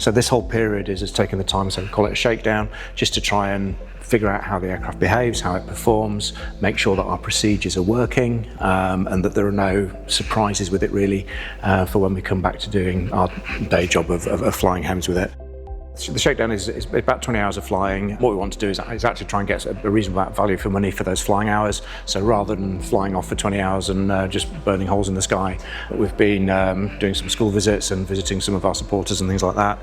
So this whole period is taking the time, so we call it a shakedown, just to try and figure out how the aircraft behaves, how it performs, make sure that our procedures are working, and that there are no surprises with it really for when we come back to doing our day job of flying HEMS with it. The shakedown is about 20 hours of flying. What we want to do is actually try and get a reasonable amount of value for money for those flying hours. So rather than flying off for 20 hours and just burning holes in the sky, we've been doing some school visits and visiting some of our supporters and things like that.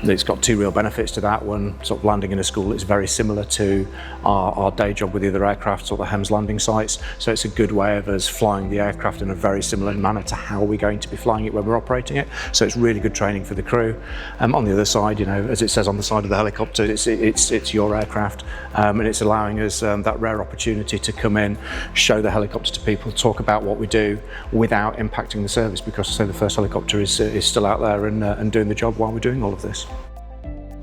It's got two real benefits to that. One, sort of landing in a school is very similar to our day job with the other aircraft or the HEMS landing sites. So it's a good way of us flying the aircraft in a very similar manner to how we're going to be flying it when we're operating it. So it's really good training for the crew. On the other side, you know, as it says on the side of the helicopter, it's your aircraft, and it's allowing us that rare opportunity to come in, show the helicopter to people, talk about what we do without impacting the service, because say the first helicopter is still out there and doing the job while we're doing all of this.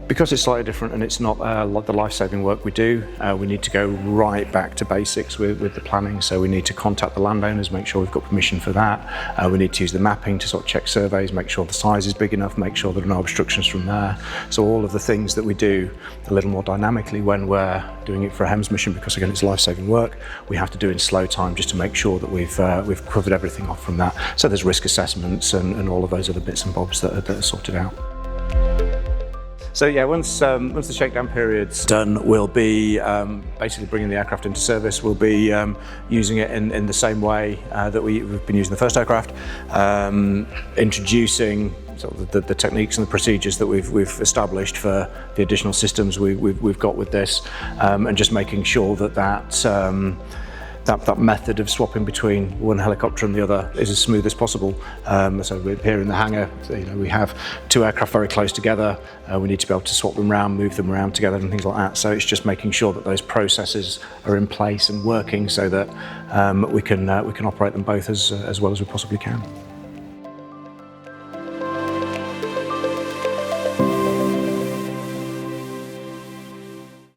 Because it's slightly different and it's not like the life-saving work we do, we need to go right back to basics with the planning. So we need to contact the landowners, make sure we've got permission for that. We need to use the mapping to sort of check surveys, make sure the size is big enough, make sure there are no obstructions from there. So all of the things that we do a little more dynamically when we're doing it for a HEMS mission, because again it's life-saving work, we have to do in slow time just to make sure that we've covered everything off from that. So there's risk assessments and all of those other bits and bobs that are sorted out. So yeah, once the shakedown period's done, we'll be basically bringing the aircraft into service. We'll be using it in the same way that we've been using the first aircraft, introducing sort of the techniques and the procedures that we've established for the additional systems we've got with this, and just making sure that method of swapping between one helicopter and the other is as smooth as possible. So we're here in the hangar, you know, we have two aircraft very close together. We need to be able to swap them around, move them around together and things like that. So it's just making sure that those processes are in place and working so that we can operate them both as well as we possibly can.